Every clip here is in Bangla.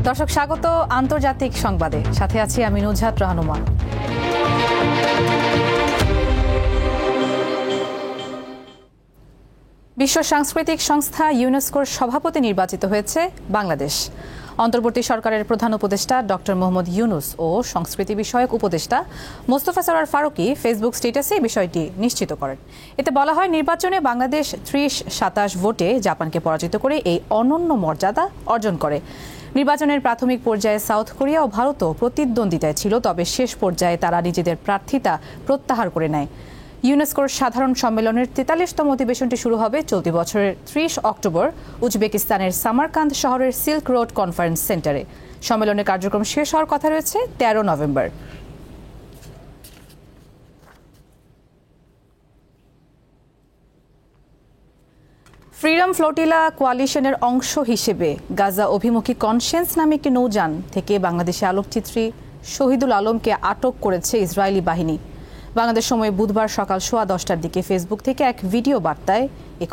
দর্শক স্বাগত আন্তর্জাতিক সংবাদে, সাথে আছি আমি নুজহাত রহমান। বিশ্ব সাংস্কৃতিক সংস্থা ইউনেস্কোর সভাপতি নির্বাচিত হয়েছে বাংলাদেশ। অন্তর্বর্তী সরকারের প্রধান উপদেষ্টা ডক্টর মোহাম্মদ ইউনুস ও সংস্কৃতি বিষয়ক উপদেষ্টা মোস্তফা সরোয়ার ফারুকী ফেসবুক স্ট্যাটাসে বিষয়টি নিশ্চিত করেন। এতে বলা হয়, নির্বাচনে বাংলাদেশ 30-27 ভোটে জাপানকে পরাজিত করে এই অনন্য মর্যাদা অর্জন করে। নির্বাচনের প্রাথমিক পর্যায়ে সাউথ কোরিয়া ও ভারতও প্রতিদ্বন্দ্বিতায় ছিল, তবে শেষ পর্যায়ে তারা নিজেদের প্রার্থিতা প্রত্যাহার করে নেয়। ইউনেস্কোর সাধারণ সম্মেলনের 43তম অধিবেশনটি শুরু হবে চলতি বছরের 30 অক্টোবর উজবেকিস্তানের সামারকান্দ শহরের সিল্ক রোড কনফারেন্স সেন্টারে। সম্মেলনের কার্যক্রম শেষ হওয়ার কথা রয়েছে 13 নভেম্বর। ফ্রিডম ফ্লোটিলা কোয়ালিশনের অংশ হিসেবে গাজা অভিমুখী কনসেন্স নামে একটি নৌযান থেকে বাংলাদেশে আলোকচিত্রী শহীদুল আলমকে আটক করেছে ইসরায়েলি বাহিনী। বাংলাদেশ সময় বুধবার সকাল 10:15টার দিকে ফেসবুক থেকে এক ভিডিও বার্তায়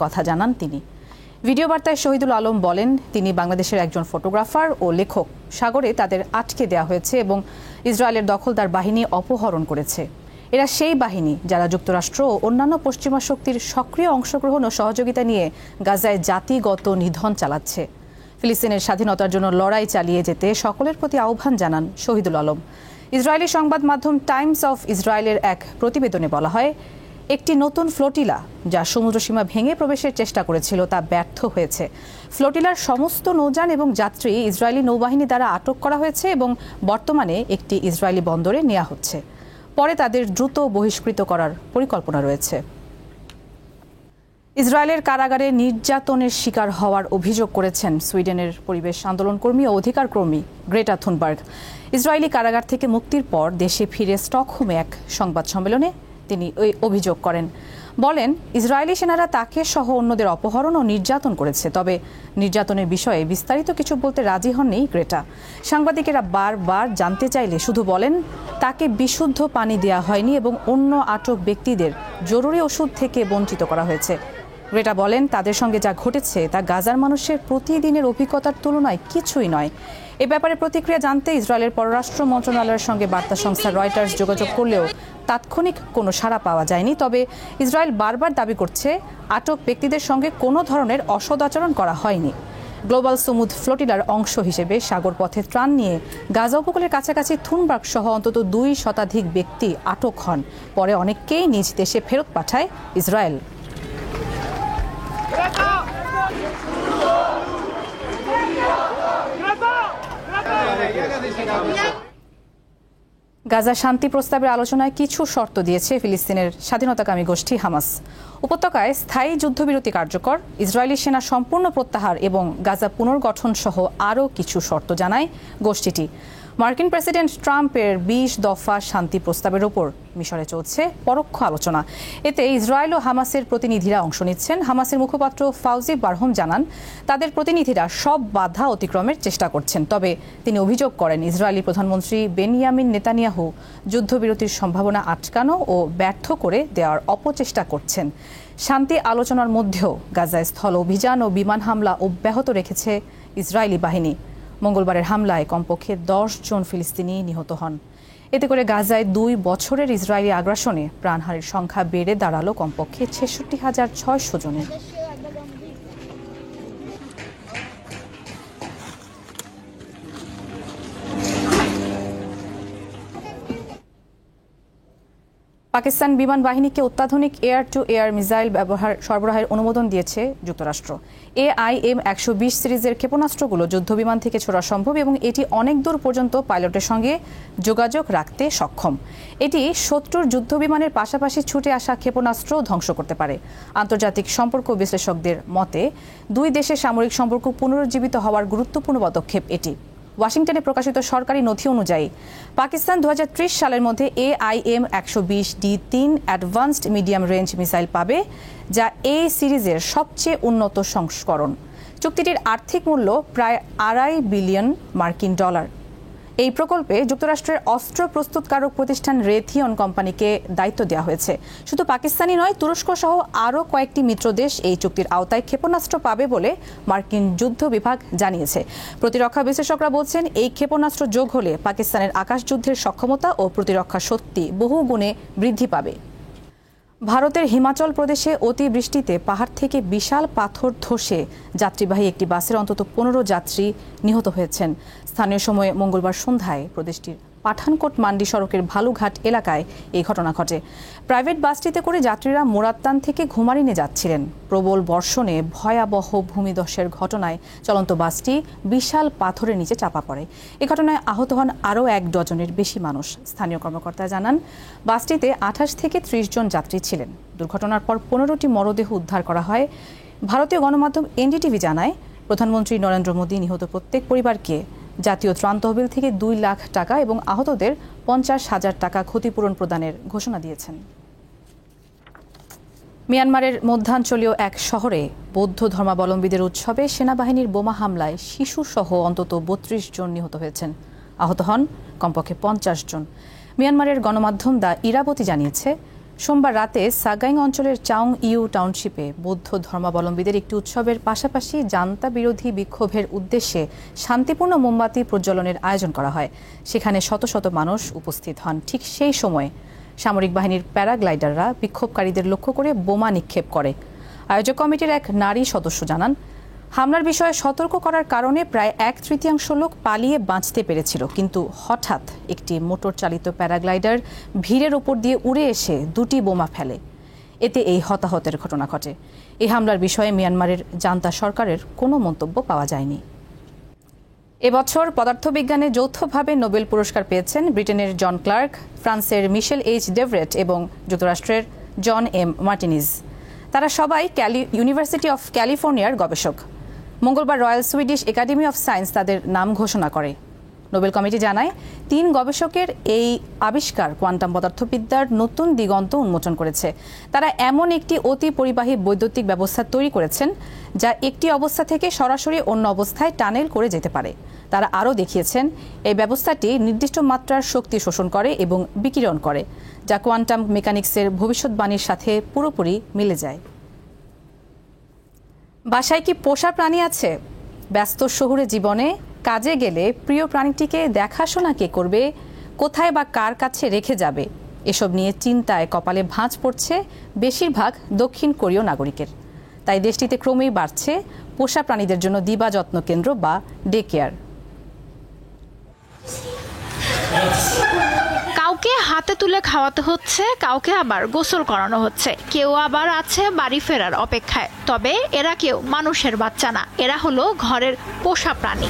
কথা জানান তিনি। ভিডিও বার্তায় শহীদুল আলম বলেন, তিনি বাংলাদেশের একজন ফটোগ্রাফার ও লেখক। সাগরে তাদের আটকে দেওয়া হয়েছে এবং ইসরায়েলের দখলদার বাহিনী অপহরণ করেছে। এরা সেই বাহিনী যারা যুক্তরাষ্ট্র ও অন্যান্য পশ্চিমা শক্তির সক্রিয় অংশগ্রহণ ও সহযোগিতা নিয়ে গাজায় জাতিগত নিধন চালাচ্ছে। ফিলিস্তিনের স্বাধীনতার জন্য লড়াই চালিয়ে যেতে সকলের প্রতি আহ্বান জানান শহীদুল আলম। ইসরায়েলি সংবাদ মাধ্যম টাইমস অফ ইসরায়েলের এক প্রতিবেদনে বলা হয়, একটি নতুন ফ্লোটিলা যা সমুদ্রসীমা ভেঙে প্রবেশের চেষ্টা করেছিল তা ব্যর্থ হয়েছে। ফ্লোটিলার সমস্ত নৌযান এবং যাত্রী ইসরায়েলি নৌবাহিনী দ্বারা আটক করা হয়েছে এবং বর্তমানে একটি ইসরায়েলি বন্দরে নেওয়া হচ্ছে। পরে তাদের দ্রুত বহিষ্কৃত করার পরিকল্পনা রয়েছে। ইসরায়েলের কারাগারে নির্যাতনের শিকার হওয়ার অভিযোগ করেছেন সুইডেনের পরিবেশ আন্দোলনকর্মী ও অধিকারকর্মী গ্রেটা থুনবার্গ। ইসরায়েলি কারাগার থেকে মুক্তির পর দেশে ফিরে স্টকহোমে এক সংবাদ সম্মেলনে তিনি ওই অভিযোগ করেন। বলেন, ইসরায়েলি সেনারা তাকে সহ অন্যদের অপহরণ ও নির্যাতন করেছে, তবে নির্যাতনের বিষয়ে বিস্তারিত কিছু বলতে রাজি হননি গ্রেটা। সাংবাদিকেরা বারবার জানতে চাইলে শুধু বলেন, তাকে বিশুদ্ধ পানি দেওয়া হয়নি এবং অন্য আটক ব্যক্তিদের জরুরি ওষুধ থেকে বঞ্চিত করা হয়েছে। গ্রেটা বলেন, তাদের সঙ্গে যা ঘটেছে তা গাজার মানুষের প্রতিদিনের অভিজ্ঞতার তুলনায় কিছুই নয়। এ ব্যাপারে প্রতিক্রিয়া জানতে ইসরায়েলের পররাষ্ট্র মন্ত্রণালয়ের সঙ্গে বার্তা সংস্থা রয়টার্স যোগাযোগ করলেও তাৎক্ষণিক কোনো সাড়া পাওয়া যায়নি। তবে ইসরায়েল বারবার দাবি করছে, আটক ব্যক্তিদের সঙ্গে কোনো ধরনের অসদাচরণ করা হয়নি। গ্লোবাল সুমুদ ফ্লোটিলার অংশ হিসেবে সাগর পথে ত্রাণ নিয়ে গাজা উপকূলের কাছাকাছি থুনবার্গ সহ অন্তত 2 শতাধিক ব্যক্তি আটক হন। পরে অনেককেই নিজ দেশে ফেরত পাঠায় ইসরায়েল। গাজা শান্তি প্রস্তাবের আলোচনায় কিছু শর্ত দিয়েছে ফিলিস্তিনের স্বাধীনতাকামী গোষ্ঠী হামাস। উপত্যকায় স্থায়ী যুদ্ধবিরতি কার্যকর, ইসরায়েলি সেনা সম্পূর্ণ প্রত্যাহার এবং গাজা পুনর্গঠন সহ আরও কিছু শর্ত জানায় গোষ্ঠীটি। মার্কিন প্রেসিডেন্ট ট্রাম্পের 20 দফা শান্তি প্রস্তাবের ওপর মিশরে চলছে পরোক্ষ আলোচনা। এতে ইসরায়েল ও হামাসের প্রতিনিধিরা অংশ নিচ্ছেন। হামাসের মুখপাত্র ফাউজি বারহম জানান, তাদের প্রতিনিধিরা সব বাধা অতিক্রমের চেষ্টা করছেন। তবে তিনি অভিযোগ করেন, ইসরায়েলি প্রধানমন্ত্রী বেনিয়ামিন নেতানিয়াহু যুদ্ধবিরতির সম্ভাবনা আটকানো ও ব্যর্থ করে দেওয়ার অপচেষ্টা করছেন। শান্তি আলোচনার মধ্যেও গাজায় স্থল অভিযান ও বিমান হামলা অব্যাহত রেখেছে ইসরায়েলি বাহিনী। মঙ্গলবারের হামলায় কমপক্ষে 10 জন ফিলিস্তিনি নিহত হন। এতে করে গাজায় 2 বছরের ইসরায়েলি আগ্রাসনে প্রাণহানির সংখ্যা বেড়ে দাঁড়ালো কমপক্ষে 66,600 জনের। পাকিস্তান বিমান বাহিনীকে অত্যাধুনিক এয়ার টু এয়ার মিসাইল সরবরাহের অনুমোদন দিয়েছে যুক্তরাষ্ট্র। AIM-120 সিরিজের ক্ষেপণাস্ত্রগুলো যুদ্ধবিমান থেকে ছোড়া সম্ভব এবং এটি অনেক দূর পর্যন্ত পাইলটের সঙ্গে যোগাযোগ রাখতে সক্ষম। এটি শত্রুর যুদ্ধবিমানের পাশাপাশি ছুটে আসা ক্ষেপণাস্ত্র ধ্বংস করতে পারে। আন্তর্জাতিক সম্পর্ক বিশ্লেষকদের মতে 2 দেশের সামরিক সম্পর্ক পুনরুজ্জীবিত হওয়ার গুরুত্বপূর্ণ পদক্ষেপ এটি। ওয়াশিংটনে প্রকাশিত সরকারি নথি অনুযায়ী পাকিস্তান 2030 সালের মধ্যে AIM-120D3 advanced medium range missile পাবে, যা এই সিরিজের সবচেয়ে উন্নত সংস্করণ। চুক্তিটির আর্থিক মূল্য প্রায় $2.5 বিলিয়ন। এই প্রকল্পে যুক্তরাষ্ট্রের অস্ত্র প্রস্তুতকারক প্রতিষ্ঠান রেথিয়ন কোম্পানিকে দায়িত্ব দেওয়া হয়েছে। শুধু পাকিস্তানই নয়, তুরস্ক সহ আরও কয়েকটি মিত্র দেশ এই চুক্তির আওতায় ক্ষেপণাস্ত্র পাবে বলে মার্কিন যুদ্ধ বিভাগ জানিয়েছে। প্রতিরক্ষা বিশ্লেষকরা বলছেন, এই ক্ষেপণাস্ত্র যোগ হলে পাকিস্তানের আকাশযুদ্ধের সক্ষমতা ও প্রতিরক্ষা শক্তি বহু গুণে বৃদ্ধি পাবে। ভারতের হিমাচল প্রদেশে অতিবৃষ্টিতে পাহাড় থেকে বিশাল পাথর ধসে যাত্রীবাহী একটি বাসের অন্তত 15 যাত্রী নিহত হয়েছেন। স্থানীয় সময়ে মঙ্গলবার সন্ধ্যায় প্রদেশটির পাঠানকোট মান্ডি সড়কের ভালুঘাট এলাকায় এই ঘটনা ঘটে। প্রাইভেট বাসটিতে করে যাত্রীরা মোরাত্তান থেকে ঘুমারিনে যাচ্ছিলেন। প্রবল বর্ষণে ভয়াবহ ভূমিধসের ঘটনায় চলন্ত বাসটি বিশাল পাথরের নিচে চাপা পড়ে। এ ঘটনায় আহত হন আরও 1 ডজনের বেশি মানুষ। স্থানীয় কর্মকর্তা জানান, বাসটিতে 28 থেকে 30 জন যাত্রী ছিলেন। দুর্ঘটনার পর 15টি মরদেহ উদ্ধার করা হয়। ভারতীয় গণমাধ্যম এনডিটিভি জানায়, প্রধানমন্ত্রী নরেন্দ্র মোদী নিহত প্রত্যেক পরিবারকে জাতীয় ত্রাণ তহবিল থেকে 2 লাখ টাকা এবং আহতদের 50,000 টাকা ক্ষতিপূরণ প্রদানের ঘোষণা দিয়েছেন। মিয়ানমারের মধ্যাঞ্চলীয় এক শহরে বৌদ্ধ ধর্মাবলম্বীদের উৎসবে সেনাবাহিনীর বোমা হামলায় শিশুসহ অন্তত 32 জন নিহত হয়েছেন। আহত হন কমপক্ষে 50 জন। মিয়ানমারের গণমাধ্যম দ্য ইরাবতী জানিয়েছে, সোমবার রাতে সাগাইং অঞ্চলের চাং ইউ টাউনশিপে বৌদ্ধ ধর্মাবলম্বীদের একটি উৎসবের পাশাপাশি জান্তা বিরোধী বিক্ষোভের উদ্দেশ্যে শান্তিপূর্ণ মোমবাতি প্রজ্বলনের আয়োজন করা হয়। সেখানে শত শত মানুষ উপস্থিত হন। ঠিক সেই সময় সামরিক বাহিনীর প্যারাগ্লাইডাররা বিক্ষোভকারীদের লক্ষ্য করে বোমা নিক্ষেপ করে। আয়োজক কমিটির এক নারী সদস্য জানান, হামলার বিষয়ে সতর্ক করার কারণে প্রায় 1/3 লোক পালিয়ে বাঁচতে পেরেছিল, কিন্তু হঠাৎ একটি মোটর চালিত প্যারাগ্লাইডার ভিড়ের উপর দিয়ে উড়ে এসে 2টি বোমা ফেলে। এতে এই হতাহতের ঘটনা ঘটে। এই হামলার বিষয়ে মিয়ানমারের জান্তা সরকারের কোনো মন্তব্য পাওয়া যায়নি। এবছর পদার্থবিজ্ঞানে যৌথভাবে নোবেল পুরস্কার পেয়েছেন ব্রিটেনের জন ক্লার্ক, ফ্রান্সের মিশেল এইচ ডেভরেট এবং যুক্তরাষ্ট্রের জন এম মার্টিনিজ। তারা সবাই ইউনিভার্সিটি অফ ক্যালিফোর্নিয়ার গবেষক। মঙ্গলবার royal Swedish academy of science তাদের নাম ঘোষণা করে। নোবেল কমিটি জানায়, 3 গবেষকের এই আবিষ্কার কোয়ান্টাম পদার্থবিদ্যার নতুন দিগন্ত উন্মোচন করেছে। তারা এমন একটি অতি পরিবাহী বৈদ্যুতিক ব্যবস্থা তৈরি করেছেন যা একটি অবস্থা থেকে সরাসরি অন্য অবস্থায় টানেল করে যেতে পারে। তারা আরও দেখিয়েছেন, এই ব্যবস্থাটি নির্দিষ্ট মাত্রার শক্তি শোষণ করে এবং বিকিরণ করে, যা কোয়ান্টাম মেকানিক্সের ভবিষ্যৎবাণীর সাথে পুরোপুরি মিলে যায়। বাসায় কি পোষা প্রাণী আছে? ব্যস্ত শহুরে জীবনে কাজে গেলে প্রিয় প্রাণীটিকে দেখাশোনা কে করবে, কোথায় বা কার কাছে রেখে যাবে, এসব নিয়ে চিন্তায় কপালে ভাঁজ পড়ছে বেশিরভাগ দক্ষিণ কোরীয় নাগরিকের। তাই দেশটিতে ক্রমেই বাড়ছে পোষা প্রাণীদের জন্য দিবা যত্ন কেন্দ্র বা ডে কেয়ার। কাউকে হাতে তুলে খাওয়াতে হচ্ছে, কাউকে আবার গোসল করানো হচ্ছে, কেউ আবার আছে বাড়ি ফেরার অপেক্ষায়। তবে এরা কেউ মানুষের বাচ্চা না, এরা হলো ঘরের পোষা প্রাণী।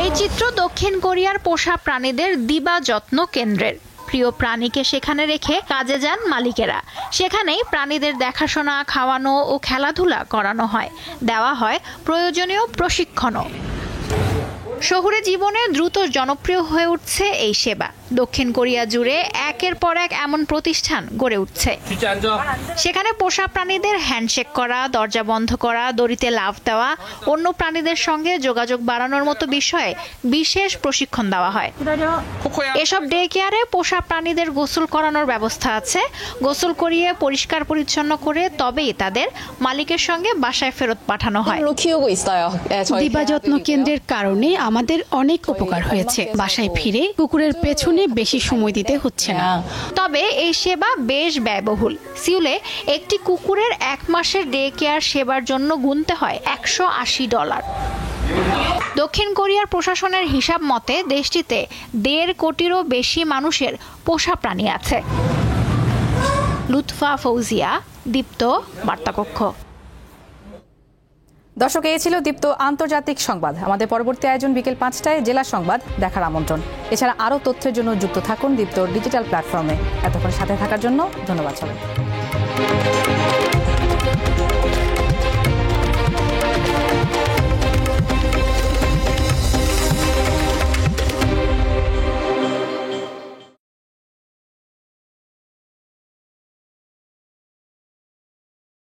এই চিত্র দক্ষিণ কোরিয়ার পোষা প্রাণীদের দিবা যত্ন কেন্দ্রের। প্রিয় প্রাণীকে সেখানে রেখে কাজে যান মালিকেরা। সেখানেই প্রাণীদের দেখাশোনা, খাওয়ানো ও খেলাধুলা করানো হয়, দেওয়া হয় প্রয়োজনীয় প্রশিক্ষণও। শহুরে জীবনে দ্রুত জনপ্রিয় হয়ে উঠছে এই সেবা। দক্ষিণ কোরিয়া জুড়ে একের পর এক এমন প্রতিষ্ঠান গড়ে উঠছে। সেখানে পোষা প্রাণীদের হ্যান্ডশেক করা, দরজা বন্ধ করা, দড়িতে লাফ দেওয়া, অন্য প্রাণীদের সঙ্গে যোগাযোগ বাড়ানোর মতো বিষয়ে বিশেষ প্রশিক্ষণ দেওয়া হয়। এসব ডে কেয়ারে পোষা প্রাণীদের গোসল করানোর ব্যবস্থা আছে। গোসল করিয়ে পরিষ্কার পরিচ্ছন্ন করে তবেই তাদের মালিকের সঙ্গে বাসায় ফেরত পাঠানো হয়। দিবা যত্ন কেন্দ্রের কারণে আমাদের অনেক উপকার হয়েছে। বাসায় ফিরে কুকুরের পেছনে বেশি সময় দিতে হচ্ছে না। তবে এই সেবা বেশ ব্যয়বহুল। সিউলে একটি কুকুরের 1 মাসের ডে কেয়ার সেবার জন্য গুনতে হয় $180। দক্ষিণ কোরিয়ার প্রশাসনের হিসাব মতে দেশটিতে 1.5 কোটিরও বেশি মানুষের পোষা প্রাণী আছে। লুৎফা ফৌজিয়া, দীপ্ত বার্তাকক্ষ। দর্শক, এই ছিল দীপ্ত আন্তর্জাতিক সংবাদ। আমাদের পরবর্তী আয়োজন বিকেল 5টায় জেলা সংবাদ দেখার আমন্ত্রণ। এছাড়া আরও তথ্যের জন্য যুক্ত থাকুন দীপ্তর ডিজিটাল প্ল্যাটফর্মে। এতক্ষণ সাথে থাকার জন্য ধন্যবাদ সবাই।